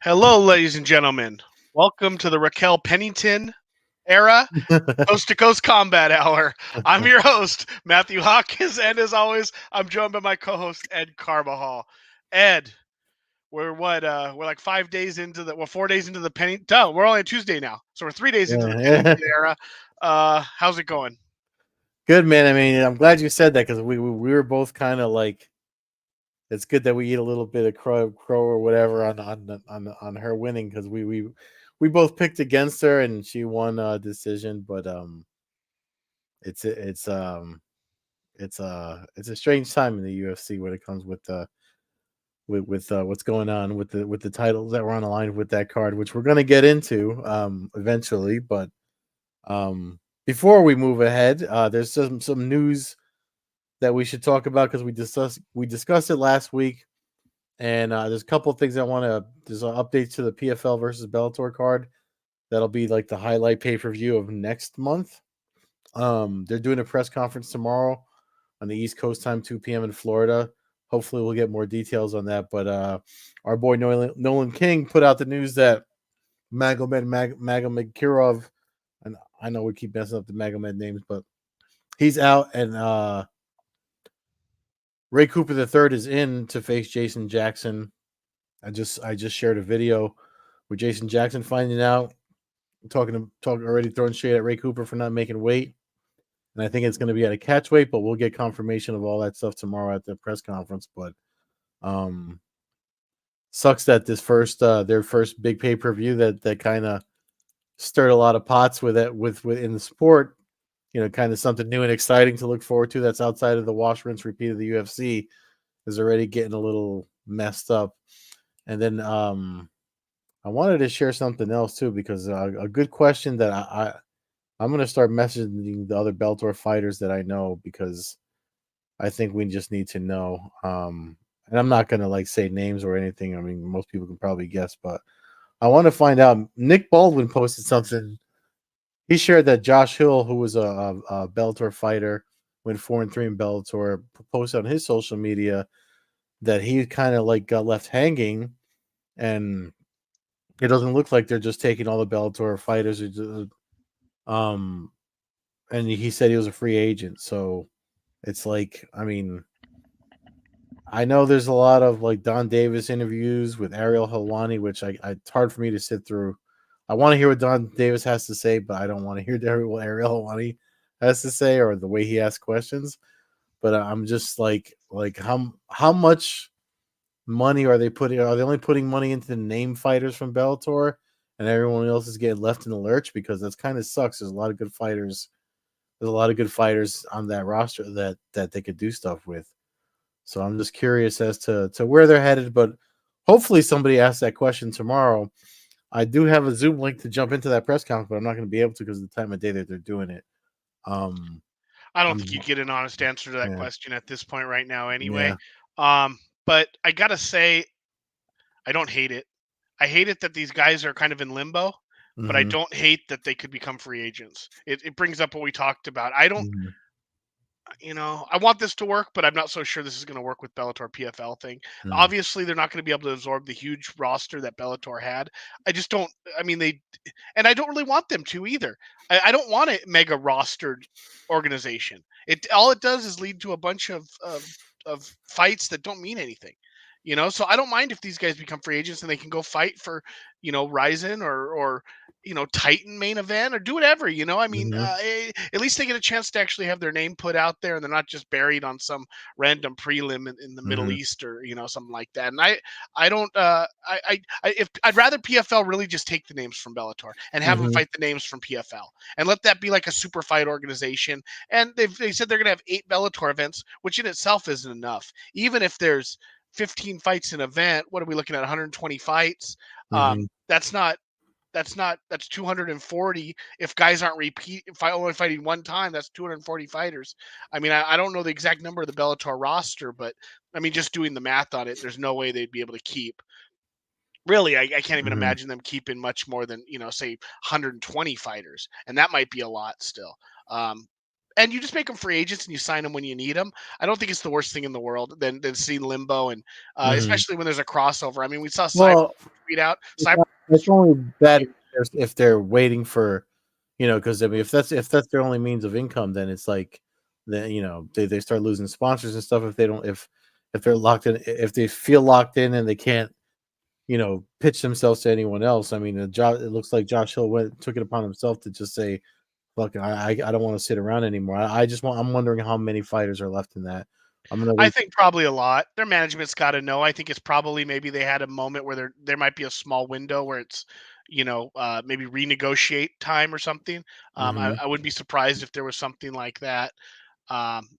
Hello, ladies and gentlemen. Welcome to the Raquel Pennington era Coast-to-Coast Combat Hour. I'm your host, Matthew Hawkins, and as always, I'm joined by my co-host, Ed Carvajal. Ed, we're like 5 days into the 4 days into the Pennington. No, we're only on Tuesday now, so we're 3 days into the Yeah. Pennington era. How's it going? Good, man. I mean, I'm glad you said that because we were both kind of like, it's good that we eat a little bit of crow or whatever on her winning because we both picked against her and she won a decision, but it's it's um it's a strange time in the UFC when it comes with what's going on with the titles that were on the line with that card, which we're gonna get into eventually, but um before we move ahead, there's some news that we should talk about because we discussed it last week, and there's a couple of things I want to. There's an update to the PFL versus Bellator card that'll be like the highlight pay per view of next month. They're doing a press conference tomorrow on the East Coast time, 2 p.m. in Florida. Hopefully, we'll get more details on that. But our boy Nolan King put out the news that Magomed Kirov, and I know we keep messing up the Magomed names, but he's out, and Ray Cooper III is in to face Jason Jackson. I just shared a video with Jason Jackson finding out, talking already throwing shade at Ray Cooper for not making weight, and I think it's going to be at a catch weight, but we'll get confirmation of all that stuff tomorrow at the press conference. But um, sucks that this first their first big pay per view that kind of stirred a lot of pots with it with in the sport. Kind of something new and exciting to look forward to. That's outside of the wash, rinse, repeat of the UFC is already getting a little messed up. And then I wanted to share something else too because a good question that I'm going to start messaging the other Bellator fighters that I know because I think we just need to know. And I'm not going to like say names or anything. I mean, most people can probably guess, but I want to find out. Nick Baldwin posted something. He shared that Josh Hill, who was a Bellator fighter, went 4-3 in Bellator, posted on his social media that he kind of like got left hanging, and it doesn't look like they're just taking all the Bellator fighters. Um, and he said he was a free agent, so it's like, I mean, I know there's a lot of like Don Davis interviews with Ariel Helwani, which it's hard for me to sit through. I want to hear what Don Davis has to say, but I don't want to hear what Ariel Helwani has to say or the way he asks questions. But I'm just like how much money are they putting? Are they only putting money into the name fighters from Bellator, and everyone else is getting left in the lurch? Because that's kind of sucks. There's a lot of good fighters. There's a lot of good fighters on that roster that they could do stuff with. So I'm just curious as to where they're headed. But hopefully somebody asks that question tomorrow. I do have a Zoom link to jump into that press conference, but I'm not going to be able to because of the time of day that they're doing it. Um, I don't think I'm you'd get an honest answer to that yeah, question at this point right now, anyway. yeah. But I gotta say, I don't hate it. I hate it that these guys are kind of in limbo, but I Mm-hmm, don't hate that they could become free agents. It brings up what we talked about. I don't, mm-hmm, I want this to work, but I'm not so sure this is going to work with Bellator PFL thing. Obviously, they're not going to be able to absorb the huge roster that Bellator had. I just don't. I mean, and I don't really want them to either. I don't want a mega rostered organization. It all it does is lead to a bunch of fights that don't mean anything. So I don't mind if these guys become free agents and they can go fight for, Ryzen or Titan main event or do whatever. I mean, mm-hmm, at least they get a chance to actually have their name put out there and they're not just buried on some random prelim in the Middle mm-hmm, East or something like that. And I don't if I'd rather PFL really just take the names from Bellator and have them mm-hmm, fight the names from PFL and let that be like a super fight organization. And they said they're gonna have 8 Bellator events, which in itself isn't enough. Even if there's 15 fights an event, what are we looking at? 120 fights. mm-hmm. That's 240. If guys aren't if I only fighting one time, that's 240 fighters. I mean, I don't know the exact number of the Bellator roster, but I mean, just doing the math on it, there's no way they'd be able to keep. Really, I can't even Mm-hmm. imagine them keeping much more than say 120 fighters, and that might be a lot still. Um, and you just make them free agents and you sign them when you need them. I don't think it's the worst thing in the world than seeing limbo, and Mhm. especially when there's a crossover. I mean, we saw Cyber Well, tweet out. it's Cyber not it's only bad you. if they're waiting for, because I mean, if that's their only means of income, then it's like, then they start losing sponsors and stuff if they don't if they're locked in, if they feel locked in and they can't, pitch themselves to anyone else. I mean, it looks like Josh Hill took it upon himself to just say, "Look, I don't want to sit around anymore. I'm wondering how many fighters are left in that. I'm gonna I wait." think probably a lot. Their management's got to know. I think it's probably maybe they had a moment where there might be a small window where it's maybe renegotiate time or something. Hmm. I wouldn't be surprised if there was something like that. Um,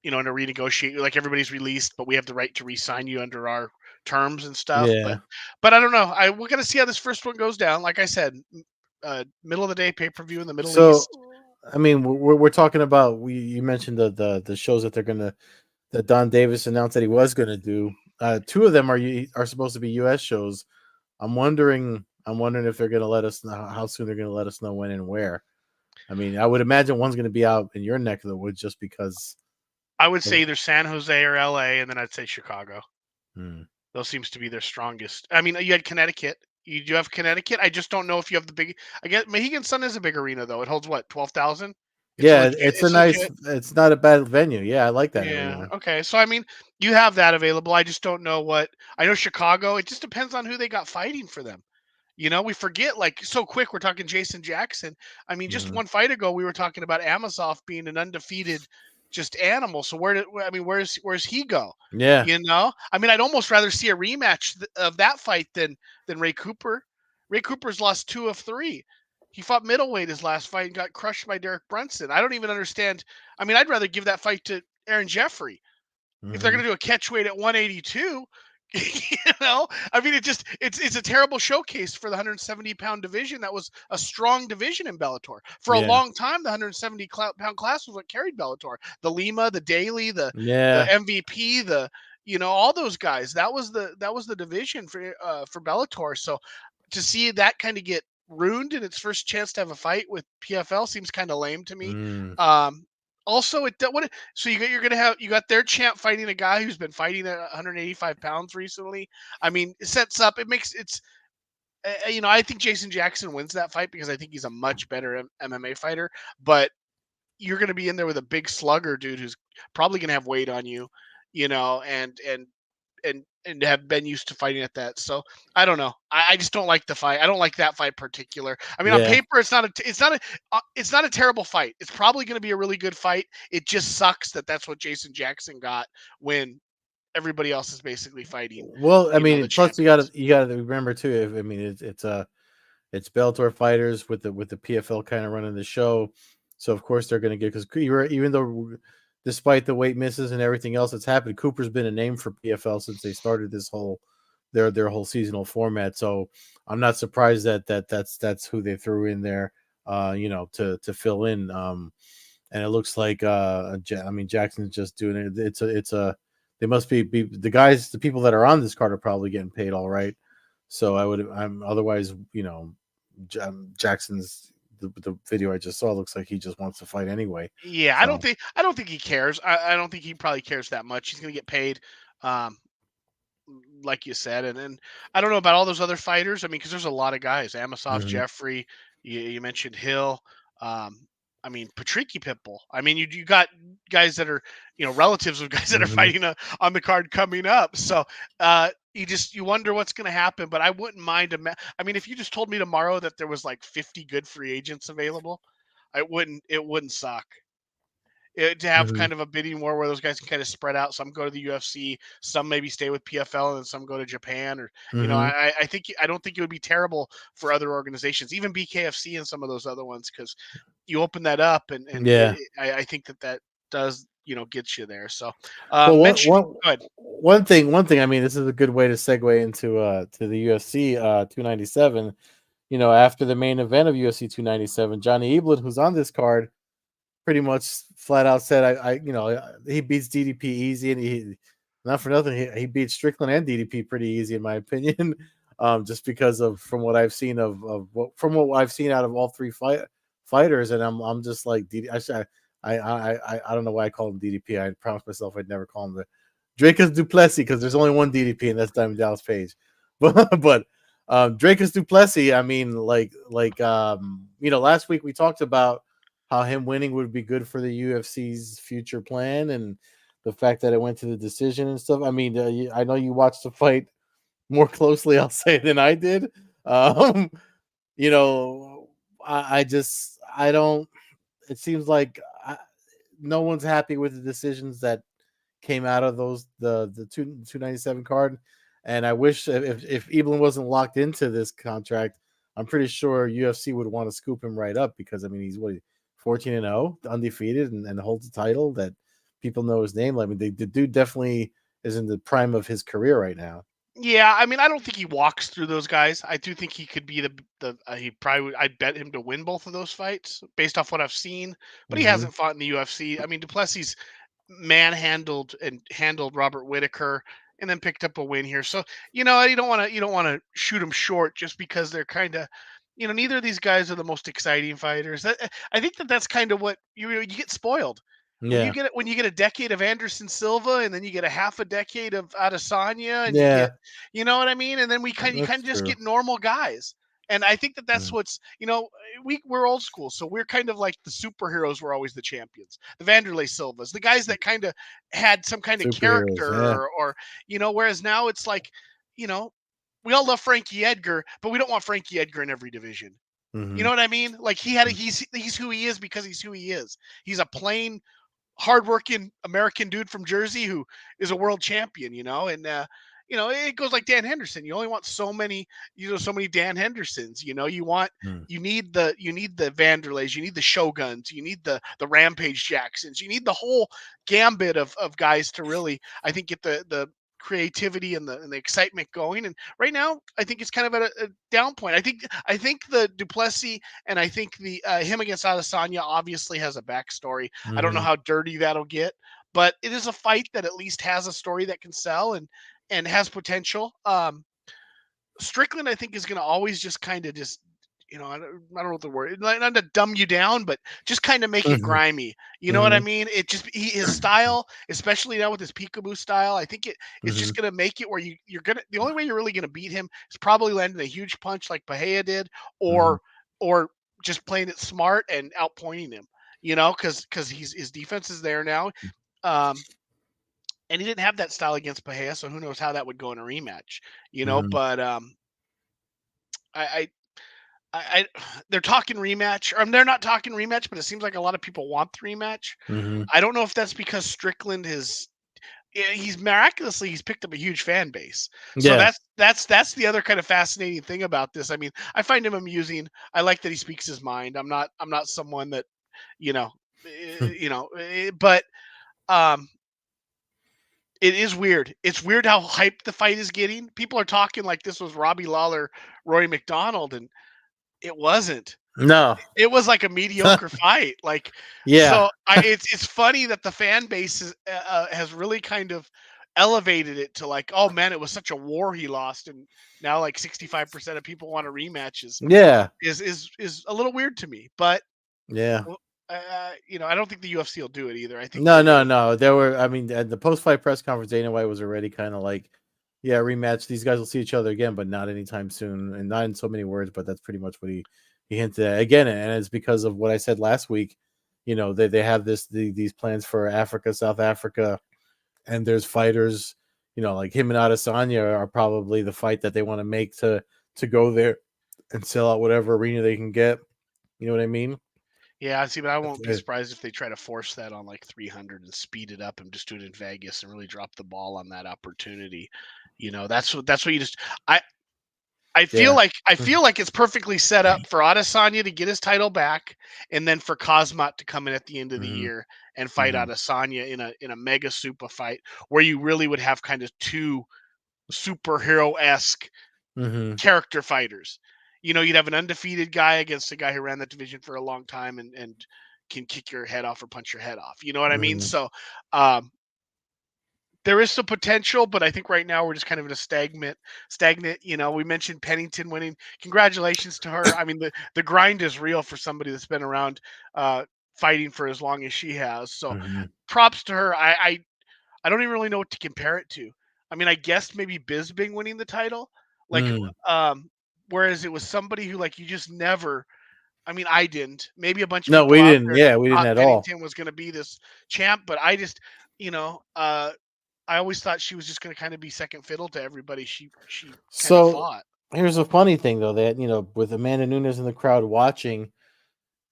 in a renegotiate, like everybody's released, but we have the right to re-sign you under our terms and stuff. But Yeah. I don't know. We're gonna see how this first one goes down. Like I said, middle of the day pay per view in the Middle So, East. I mean, we're talking about, you mentioned the shows that Don Davis announced that he was gonna do. Two of them are supposed to be U.S. shows. I'm wondering if they're gonna let us know how soon they're gonna let us know when and where. I mean, I would imagine one's gonna be out in your neck of the woods just because. I would say Of, either San Jose or LA, and then I'd say Chicago. hmm. Those seems to be their strongest. I mean, you had Connecticut. You do have Connecticut. I just don't know if you have the big. I guess Mohegan Sun is a big arena though. It holds what 12,000. It's Yeah, legit. it's a It's nice. legit. It's not a bad venue. Yeah, I like that Yeah. arena. Okay. So I mean, you have that available. I just don't know what. I know Chicago. It just depends on who they got fighting for them. We forget like so quick. We're talking Jason Jackson. I mean, just Hmm. one fight ago, we were talking about Amosov being an undefeated just animal. So I mean, where's he go? Yeah. I mean, I'd almost rather see a rematch of that fight than Ray Cooper. Ray Cooper's lost 2 of 3. He fought middleweight his last fight and got crushed by Derek Brunson. I don't even understand. I mean, I'd rather give that fight to Aaron Jeffrey if they're Hmm. going to do a catch weight at 182. I mean, it's a terrible showcase for the 170-pound division. That was a strong division in Bellator for a Yeah. long time. The 170-pound class was what carried Bellator. The Lima, the Daly, the Yeah. MVP, all those guys. That was the division for Bellator. So to see that kind of get ruined in its first chance to have a fight with PFL seems kind of lame to me. Mm. Um, Also, so you got their champ fighting a guy who's been fighting at 185 pounds recently. I mean, it sets up. It makes it's I think Jason Jackson wins that fight because I think he's a much better MMA fighter. But you're going to be in there with a big slugger dude who's probably going to have weight on you, and have been used to fighting at that. So I don't know. I just don't like the fight. I don't like that fight particular. I mean, on Yeah. paper, it's not a terrible fight. It's probably going to be a really good fight. It just sucks that that's what Jason Jackson got when everybody else is basically fighting, Well, I the mean, plus champions. you gotta remember too. I mean, it's Bellator fighters with the PFL kind of running the show, so of course they're going to get, because even though, despite the weight misses and everything else that's happened, Cooper's been a name for PFL since they started this whole their whole seasonal format. So I'm not surprised that's who they threw in there, to fill in. And it looks like, I mean, Jackson's just doing it. It's a they must be the guys, the people that are on this card are probably getting paid all right. So I'm otherwise, Jackson's, the video I just saw looks like he just wants to fight anyway. Yeah, So. I don't think he cares. I don't think he probably cares that much. He's going to get paid. Um, like you said, and I don't know about all those other fighters. I mean, because there's a lot of guys: Amosov, Mhm. Jeffrey. You mentioned Hill. Um, I mean, Patricky Pitbull. I mean, you got guys that are relatives of guys that are Mhm. fighting on the card coming up. So you wonder what's going to happen. But I wouldn't mind. I mean, if you just told me tomorrow that there was like 50 good free agents available, It wouldn't suck to have Mhm. kind of a bidding war where those guys can kind of spread out. Some go to the UFC, some maybe stay with PFL, and some go to Japan. Or Mhm. I don't think it would be terrible for other organizations, even BKFC and some of those other ones, because you open that up, and Yeah. I think that does get you there. So Well, mentioning good. one thing. I mean, this is a good way to segue into to the UFC 297. After the main event of UFC 297, Johnny Eblen, who's on this card, pretty much flat out said, he beats DDP easy, and he, not for nothing, he beats Strickland and DDP pretty easy in my opinion. Just because of, from what I've seen from what I've seen out of all three fighters, and I'm just like, I don't know why I call him DDP. I promised myself I'd never call him the Dracus Duplessis because there's only one DDP and that's Diamond Dallas Page. But Dracus Duplessis, I mean, last week we talked about how him winning would be good for the UFC's future plan and the fact that it went to the decision and stuff. I mean, I know you watched the fight more closely, I'll say, than I did. Um, you know, I don't. It seems like no one's happy with the decisions that came out of the 297 card. And I wish if Evelyn wasn't locked into this contract, I'm pretty sure UFC would want to scoop him right up because I mean he's 14-0, undefeated, and holds the title that people know his name. I mean the dude definitely is in the prime of his career right now. Yeah, I mean, I don't think he walks through those guys. I do think he could be he probably I'd bet him to win both of those fights based off what I've seen, but he Mm-hmm. hasn't fought in the UFC. I mean, Duplessis manhandled and handled Robert Whitaker and then picked up a win here. So, you don't want to shoot them short just because they're kind of, neither of these guys are the most exciting fighters. I think that's kind of what you get spoiled Yeah, when you get a decade of Anderson Silva and then you get a half a decade of Adesanya and you yeah, get, you know what I mean? And then you kind that's of just true. get normal guys. And I think that's Mm. what's, we're old school. So we're kind of like the superheroes were always the champions, the Vanderlei Silvas, the guys that kind of had some kind of Superheroes, character yeah. or, whereas now it's like, you know, we all love Frankie Edgar, but we don't want Frankie Edgar in every division. You Mm-hmm. know what I mean? Like he's who he is because he's who he is. He's a plain hardworking American dude from Jersey who is a world champion, and it goes like Dan Henderson. You only want so many, so many Dan Hendersons. Mm. You need the Vanderleys, you need the Shoguns, you need the Rampage Jacksons, you need the whole gambit of guys to really, I think, get the creativity and the excitement going. And right now, I think it's kind of at a down point. I think the Duplessis and I think the him against Adesanya obviously has a backstory. I don't know Mm-hmm. how dirty that'll get, but it is a fight that at least has a story that can sell and has potential. Strickland, I think, is going to always just kind of just, I don't know what the word, not to dumb you down, but just kind of make it Mm-hmm. grimy. You know what I Mm-hmm. mean? His style, especially now with his peekaboo style, I think it's Mm-hmm. just going to make it where the only way you're really going to beat him is probably landing a huge punch like Bahia did, Mm-hmm. or just playing it smart and outpointing him. Because his defense is there now. Um, and he didn't have that style against Bahia, so who knows how that would go in a rematch, Mm-hmm. but I, I they're talking rematch, or they're not talking rematch, but it seems like a lot of people want the rematch. Mm-hmm. I don't know if that's because Strickland he's picked up a huge fan base. So Yeah. that's the other kind of fascinating thing about this. I mean, I find him amusing. I like that he speaks his mind. I'm not someone that, you know, but um it is weird. It's weird how hyped the fight is getting. People are talking like this was Robbie Lawler, Rory McDonald, and it wasn't. No. It was like a mediocre fight. Like, Yeah. so it's funny that the fan base has really kind of elevated it to like, oh man, it was such a war he lost, and now like 65% of people want a rematch Yeah. is a little weird to me. But Yeah. well, I don't think the UFC will do it either. I think No, they're no, gonna. no. There were, I mean, at the post-fight press conference, Dana White was already kind of like, yeah, rematch. These guys will see each other again, but not anytime soon, and not in so many words. But that's pretty much what he hinted at again, and it's because of what I said last week. They have these plans for Africa, South Africa, and there's fighters, like him and Adesanya are probably the fight that they want to make to go there and sell out whatever arena they can get. You know what I mean? Yeah, see, but I won't be Uh, surprised if they try to force that on like 300 and speed it up and just do it in Vegas and really drop the ball on that opportunity. That's what you just. I I feel Yeah. like I feel like it's perfectly set up for Adesanya to get his title back, and then for Kazmat to come in at the end of the Hmm. year and fight Hmm. Adesanya in a mega super fight where you really would have kind of two superhero esque Hmm. character fighters. You'd have an undefeated guy against a guy who ran that division for a long time and can kick your head off or punch your head off. You know what I mean? Hmm. So um, there is some potential, but I think right now we're just kind of in a stagnant. We mentioned Pennington winning. Congratulations to her. I mean, the grind is real for somebody that's been around fighting for as long as she has. So Mhm. props to her. I don't even really know what to compare it to. I mean, I guess maybe Bisbing winning the title, like, Mm. um, whereas it was somebody who like you just never. I mean, I didn't. Maybe a bunch of No, people we out didn't. there Yeah, we didn't thought at all. Pennington was going to be this champ, but I just, you know, I always thought she was just going to kind of be second fiddle to everybody she kind of So fought. here's a funny thing though, that with Amanda Nunes in the crowd watching,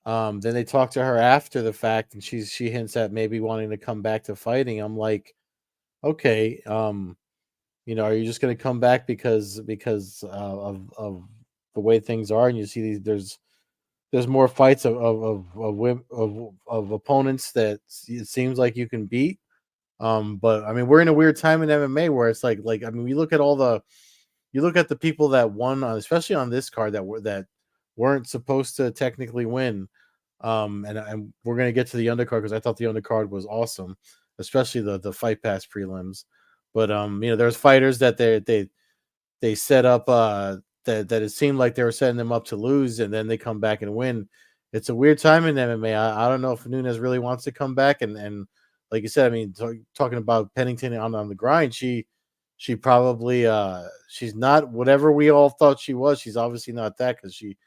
then they talk to her after the fact, and she hints at maybe wanting to come back to fighting. I'm like, okay, are you just going to come back because of the way things are, and you see there's more fights of opponents that it seems like you can beat. But I mean, we're in a weird time in MMA where it's like I mean, you look at the people that won, especially on this card that weren't supposed to technically win. And we're gonna get to the undercard because I thought the undercard was awesome, especially the Fight Pass prelims. But there's fighters that they set up that it seemed like they were setting them up to lose, and then they come back and win. It's a weird time in MMA. I don't know if Nunes really wants to come back, and like you said, I mean, talking about Pennington on the grind, she probably she's not whatever we all thought she was. She's obviously not that, because she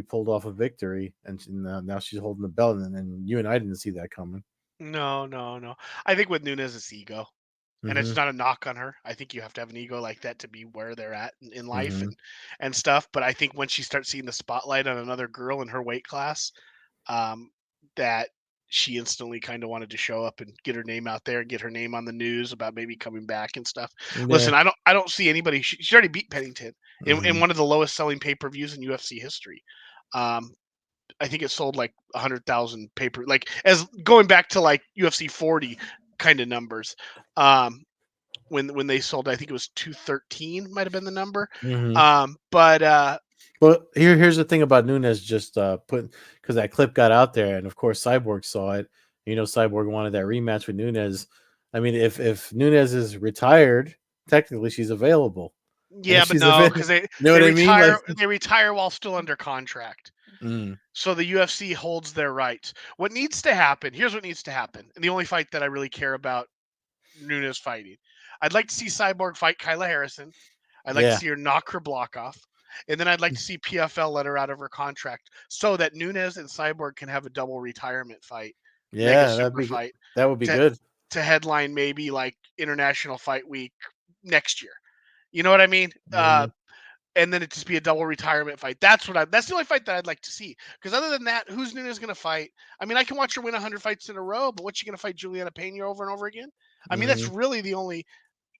pulled off a victory, and now she's holding the belt, and you and I didn't see that coming. No, no, no. I think with Nunes, it's ego. And it's Hmm. not a knock on her. I think you have to have an ego like that to be where they're at in life Hmm. and stuff. But I think once she starts seeing the spotlight on another girl in her weight class, um, that she instantly kind of wanted to show up and get her name out there and get her name on the news about maybe coming back and stuff. Yeah. Listen, I don't see anybody. She already beat Pennington in Hmm. one of the lowest selling pay per views in UFC history. Um, I think it sold like 100,000 paper, like as going back to like UFC 40 kind of numbers. Um, when they sold, I think it was 213 might have been the number. Hmm. But But here's the thing about Nunes, just put because that clip got out there, and of course Cyborg saw it. Cyborg wanted that rematch with Nunes. I mean, if Nunes is retired, technically she's available, and yeah, if but she's no, available, because you know what I mean? Like, they retire while still under contract. mm, So the UFC holds their rights. What needs to happen? Here's what needs to happen. And the only fight that I really care about Nunes fighting, I'd like to see Cyborg fight Kyla Harrison. I'd like to yeah, see her knock her block off. And then I'd like to see PFL let her out of her contract so that Nunes and Cyborg can have a double retirement fight, mega yeah, super fight that would be to good. headline maybe like International Fight Week next year. You know what I mean? Hmm. And then it just be a double retirement fight. That's the only fight that I'd like to see. Because other than that, who's Nunes going to fight? I mean, I can watch her win 100 fights in a row, but what's she going to fight Juliana Pena over and over again? I mean, that's Hmm. really the only.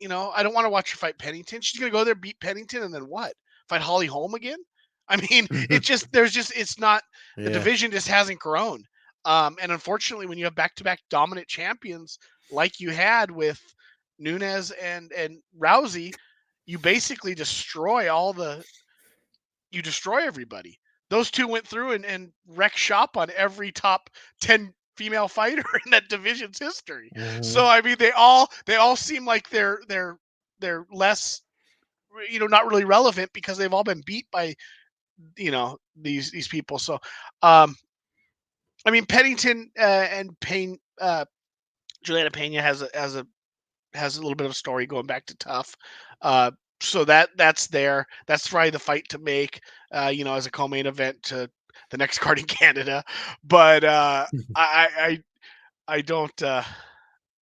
I don't want to watch her fight Pennington. She's going to go there, beat Pennington, and then what? Fight Holly Holm again? I mean, it's not, the Yeah. division just hasn't grown. And unfortunately, when you have back to back dominant champions like you had with Nunes and Rousey, you basically destroy everybody. Those two went through and wrecked shop on every top 10 female fighter in that division's history. Hmm. So I mean, they all seem like they're less, not really relevant because they've all been beat by these people. So um, I mean, Pennington and Payne, Juliana Pena has a little bit of a story going back to Tough. Uh, so that's there. That's probably the fight to make, as a co-main event to the next card in Canada. But I I don't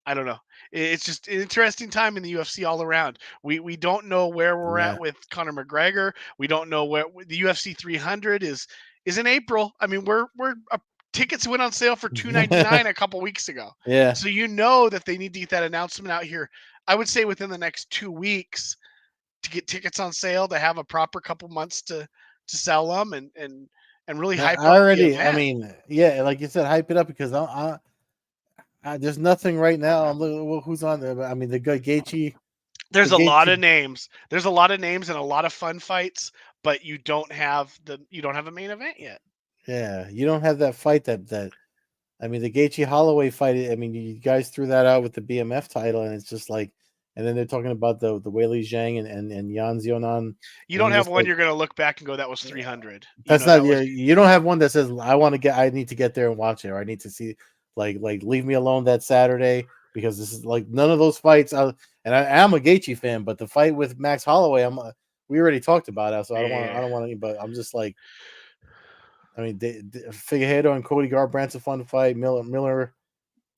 I don't know. It's just an interesting time in the UFC all around. We don't know where we're Yeah. at with Conor McGregor. We don't know where the UFC 300 is in April. I mean, tickets went on sale for 299 a couple weeks ago. Yeah. So you know that they need to get that announcement out here. I would say within the next 2 weeks to get tickets on sale, to have a proper couple months to sell them and really I hype up the already, I event. mean, yeah, like you said, hype it up because there's nothing right now. I'm looking, well, who's on there? But I mean, the guy Gaethje, the There's a lot Gaethje, of names. There's a lot of names and a lot of fun fights, but you don't have a main event yet. yeah, you don't have that fight that I mean, the Gaethje Holloway fight. I mean, you guys threw that out with the BMF title, and it's just like and then they're talking about the Weili Zhang and Yan Xiaonan, You and don't I'm have just one like, you're gonna look back and go, that was 300. You that's know, not, that yeah. was You don't have one that says I need to get there and watch it, or I need to see, like leave me alone that Saturday, because this is like none of those fights. And I am a Gaethje fan, but the fight with Max Holloway, we already talked about it, so yeah. I don't want to. But I'm just like, I mean, Figueiredo and Cody Garbrandt's a fun fight. Miller,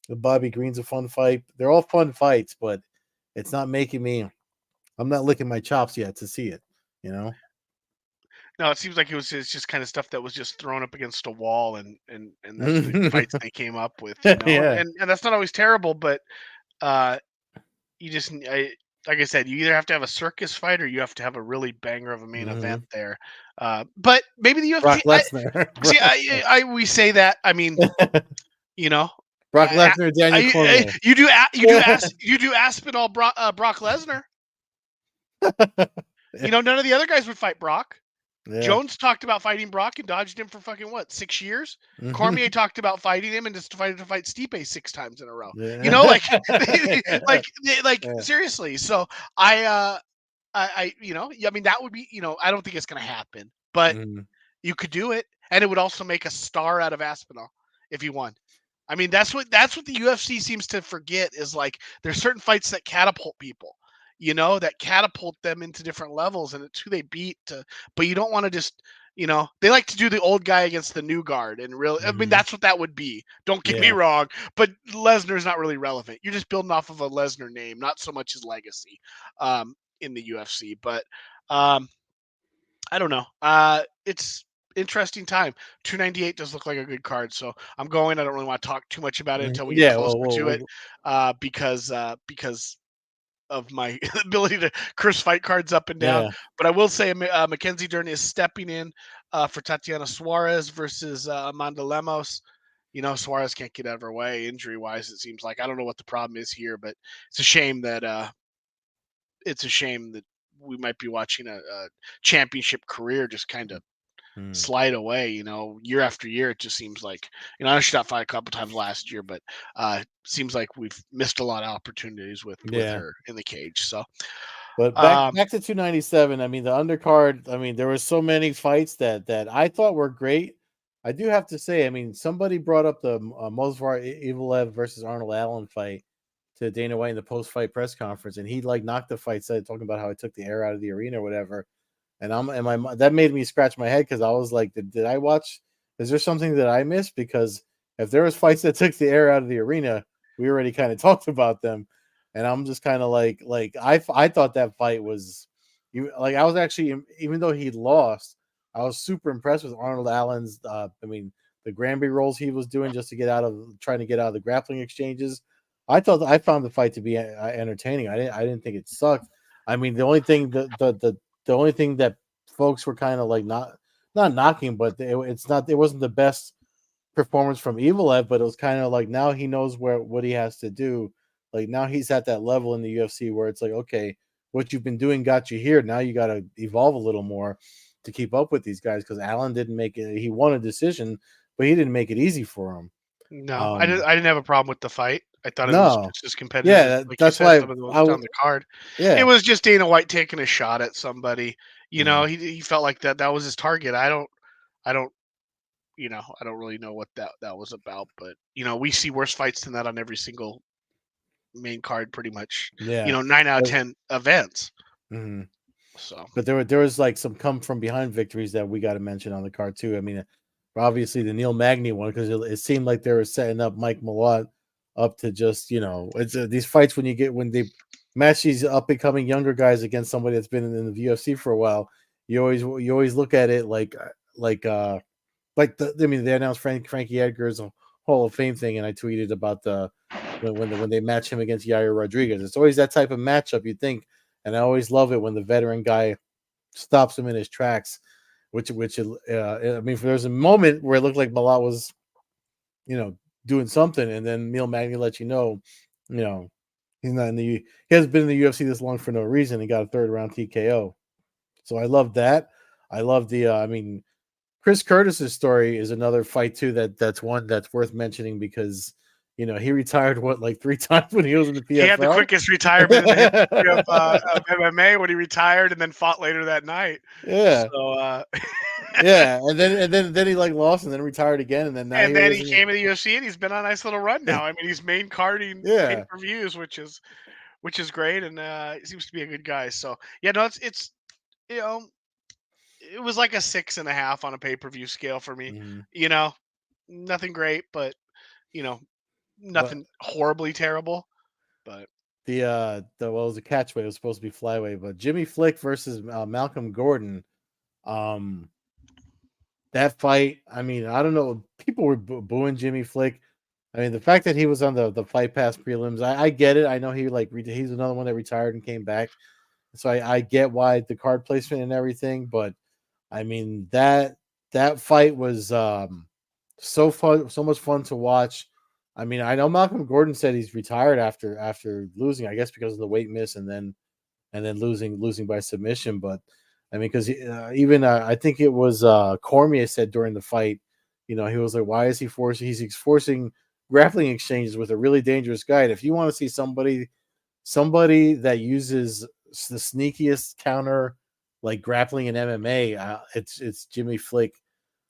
Bobby Green's a fun fight. They're all fun fights, but it's not making me. I'm not licking my chops yet to see it. You know. No, it seems like it's just kind of stuff that was just thrown up against a wall, and that's the fights they came up with, you know, Yeah. and that's not always terrible, but uh, you just like I said, you either have to have a circus fight or you have to have a really banger of a main event Hmm. there. But maybe the UFC. Brock Lesnar. See, we say that. I mean, you know, Brock Lesnar, Daniel Cormier. you do Aspinall Brock Lesnar. Yeah. You know, none of the other guys would fight Brock. Yeah. Jones talked about fighting Brock and dodged him for fucking what, 6 years? Mhm. Cormier talked about fighting him and just decided to fight Stipe 6 times in a row. You know, Yeah. like, seriously. So you know, I mean, that would be, you know, I don't think it's going to happen, but Mhm. you could do it, and it would also make a star out of Aspinall if he won. I mean, that's what the UFC seems to forget is like there's certain fights that catapult people, you know, that catapult them into different levels, and it's who they beat. But you don't want to just, you know, they like to do the old guy against the new guard, and really, I mean, Mhm. that's what that would be. Don't get me Yeah. wrong, but Lesnar's not really relevant. You're just building off of a Lesnar name, not so much his legacy in the UFC. But um, I don't know. It's interesting time. 298 does look like a good card, so I'm going. I don't really want to talk too much about it Mhm. until we get Yeah. closer Well, to it, because of my ability to curse fight cards up and down. yeah. But I will say, Mackenzie Dern is stepping in for Tatiana Suarez versus Amanda Lemos. You know, Suarez can't get out of her way injury wise. It seems like I don't know what the problem is here, but it's a shame that we might be watching a championship career just kind of Mhm. slide away. You know, year after year, it just seems like, you know, I shot fight a couple times last year, but seems like we've missed a lot of opportunities with Yeah. her in the cage. So, But um, back to 297. I mean, the undercard. I mean, there were so many fights that I thought were great. I do have to say, I mean, somebody brought up the Movsar Evelev versus Arnold Allen fight to Dana White in the post fight press conference, and he like knocked the fight, said talking about how it took the air out of the arena or whatever. That made me scratch my head because I was like, did I watch? Is there something that I missed? Because if there was fights that took the air out of the arena, we already kind of talked about them, and I'm just kind of like I thought that fight was, you like I was actually, even though he lost, I was super impressed with Arnold Allen's. I mean, the Granby rolls he was doing just to get out of trying to get out of the grappling exchanges. I found the fight to be entertaining. I didn't think it sucked. I mean, the only thing that folks were kind of like not knocking, but it wasn't the best performance from Evil, but it was kind of like now he knows what he has to do. Like now he's at that level in the UFC where it's like, okay, what you've been doing got you here. Now you got to evolve a little more to keep up with these guys because Allen didn't make it. He won a decision, but he didn't make it easy for him. no, Um, I didn't have a problem with the fight. I thought it was no, just as competitive yeah, as, like you that's said, why some of the ones on the card. It yeah. was just Dana White taking a shot at somebody. You know, Mhm. he felt like that was his target. I don't you know, I don't really know what that was about, but you know, we see worse fights than that on every single main card, pretty much. You Yeah. know, 9 out of 10 events. Mhm. So But there was like some come from behind victories that we got to mention on the card too. I mean, obviously the Neil Magny one because it seemed like they were setting up Mike Malott up to just it's these fights when they match these up and coming younger guys against somebody that's been in the UFC for a while. You always look at it like I mean they announced Frankie Edgar's a Hall of Fame thing, and I tweeted about the when they match him against Yair Rodriguez. It's always that type of matchup you think, and I always love it when the veteran guy stops him in his tracks. I mean, there's a moment where it looked like Malat was, you know, doing something, and then Neil Magny lets you know, he's not in the he hasn't been in the UFC this long for no reason. He got a third round TKO. So I love that. I love I mean, Chris Curtis's story is another fight too that's one that's worth mentioning because he retired like 3 times when he was in the He had the PFL. quickest retirement in the history of MMA when he retired and then fought later that night. Yeah, So, yeah, and then he like lost and then retired again, and then now and here he then is he in the came to the UFC and he's been on a nice little run now. I mean, he's main carding yeah. pay-per-views, which is great, and he seems to be a good guy. So yeah, no, it's you know, it was like a 6.5 on a pay-per-view scale for me. Mhm. You know, nothing great, but you know, But nothing horribly terrible. But well, it was a catchweight. It was supposed to be flyweight, but Jimmy Flick versus Malcolm Gordon. Um, that fight. I mean, I don't know. People were booing Jimmy Flick. I mean, the fact that he was on the Fight Pass prelims, I get it. I know he he's another one that retired and came back, so I get why the card placement and everything. But I mean that fight was so fun, so much fun to watch. I mean, I know Malcolm Gordon said he's retired after losing, I guess because of the weight miss and then losing by submission. But I mean, because even I think it was Cormier said during the fight, he was like, "Why is he forcing? He's forcing grappling exchanges with a really dangerous guy. And if you want to see somebody that uses the sneakiest counter like grappling in MMA, it's Jimmy Flick."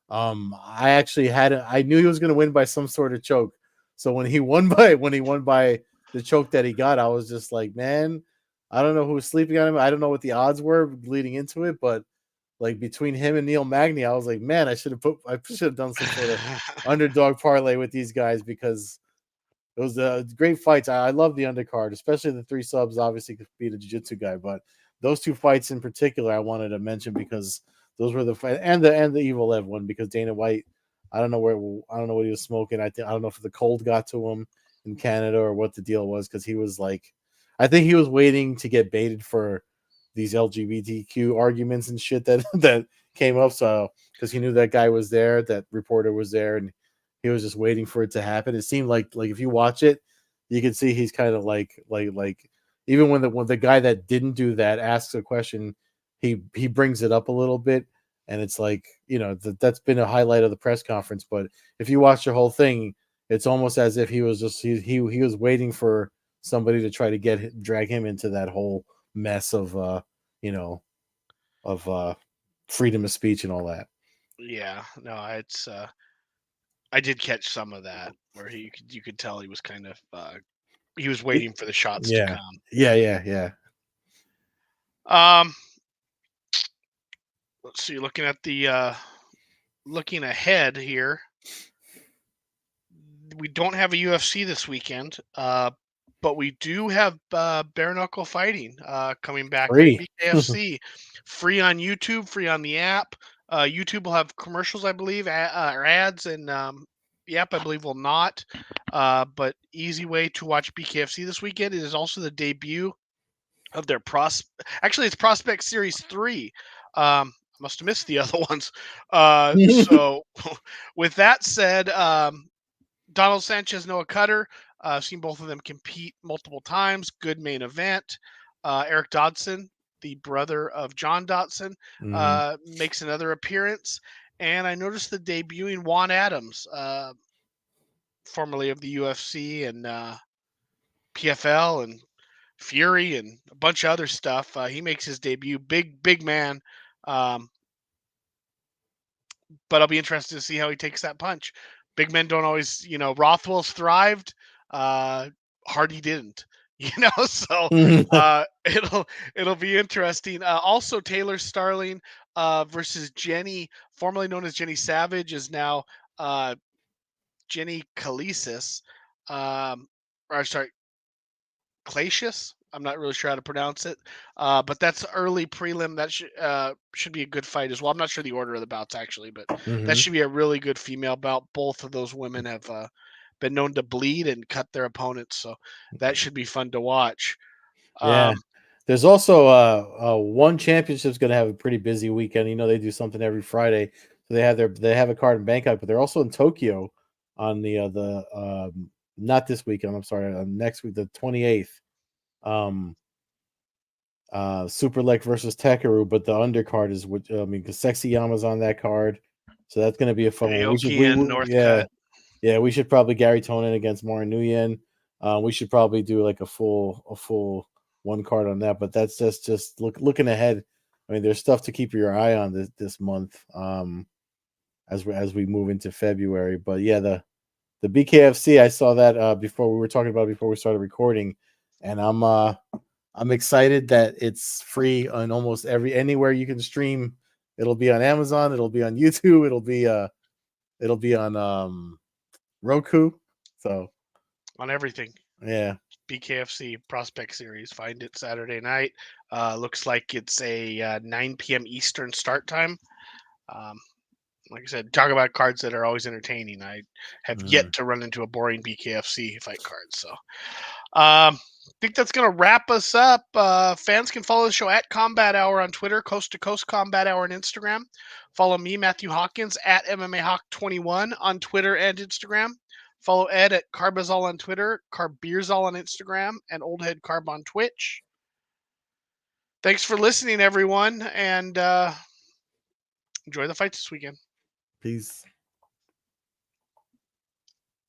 I actually I knew he was going to win by some sort of choke. So when he won by the choke that he got, I was just like, man, I don't know who was sleeping on him. I don't know what the odds were leading into it, but like between him and Neil Magny, I was like, man, I should have done some sort of underdog parlay with these guys because it was great fights. I love the undercard, especially the 3 subs. Obviously, could be the jiu-jitsu guy, but those 2 fights in particular, I wanted to mention because those were the fight and the Evil Ev one because Dana White, I don't know what he was smoking. I don't know if the cold got to him in Canada or what the deal was because he was like, I think he was waiting to get baited for these LGBTQ arguments and shit that that came up. So because he knew that guy was there, that reporter was there, and he was just waiting for it to happen. It seemed like if you watch it, you can see he's kind of like even when the guy that didn't do that asks a question, he brings it up a little bit, and it's like that's been a highlight of the press conference. But if you watch the whole thing, it's almost as if he was just he was waiting for somebody to try to drag him into that whole mess of you know of freedom of speech and all that. yeah, no, it's I did catch some of that where you could tell he was kind of he was waiting for the shots to Yeah, come. yeah. Um, let's see. Looking ahead here, we don't have a UFC this weekend, but we do have bare knuckle fighting coming back, right? Free. BKFC, free on YouTube, free on the app. YouTube will have commercials, I believe, or ads, and the app, I believe, will not. But easy way to watch BKFC this weekend. It is also the debut of their Actually, it's Prospect Series 3. I must have missed the other ones. So, with that said, Donald Sanchez, Noah Cutter. I've seen both of them compete multiple times. Good main event. Eric Dodson, the brother of John Dodson, Mhm. makes another appearance. And I noticed the debuting Juan Adams, formerly of the UFC and PFL and Fury and a bunch of other stuff. He makes his debut. Big man. Um, but I'll be interested to see how he takes that punch. Big men don't always, Rothwell's thrived. Uh, Hardy didn't, So it'll be interesting. Also, Taylor Starling versus Jenny, formerly known as Jenny Savage, is now Jenny Kalisis. Or sorry, Clacius. I'm not really sure how to pronounce it, but that's early prelim. That should be a good fight as well. I'm not sure the order of the bouts actually, but that Mhm. should be a really good female bout. Both of those women have been known to bleed and cut their opponents, so that should be fun to watch. Yeah. Um, There's also one championship's going to have a pretty busy weekend. They do something every Friday. So they have a card in Bangkok, but they're also in Tokyo on the not this weekend. I'm sorry, next week, the 28th. Um, Super Lek versus Tekaru, but the undercard is what I mean because Sexy Yama's on that card, so that's going to be a fun one. Aoki and Yeah, Northcutt. Yeah, we should probably Gary Tonin against Martin Nguyen. We should probably do like a full one card on that. But that's just looking ahead. I mean, there's stuff to keep your eye on this month. As we move into February. But yeah, the BKFC, I saw that before we were talking about it before we started recording, and I'm excited that it's free on almost anywhere you can stream. It'll be on Amazon. It'll be on YouTube. It'll be on Roku. So on everything. yeah, BKFC Prospect Series. Find it Saturday night. Looks like it's a 9 p.m. Eastern start time. Um, like I said, talk about cards that are always entertaining. I have yet mm, to run into a boring BKFC fight card. So I think that's going to wrap us up. Fans can follow the show at Combat Hour on Twitter, Coast to Coast Combat Hour on Instagram. Follow me, Matthew Hawkins, at MMA Hawk 21 on Twitter and Instagram. Follow Ed at Carbazol on Twitter, Carbeerzol on Instagram, and Old Head Carb on Twitch. Thanks for listening, everyone, and enjoy the fight this weekend. peace.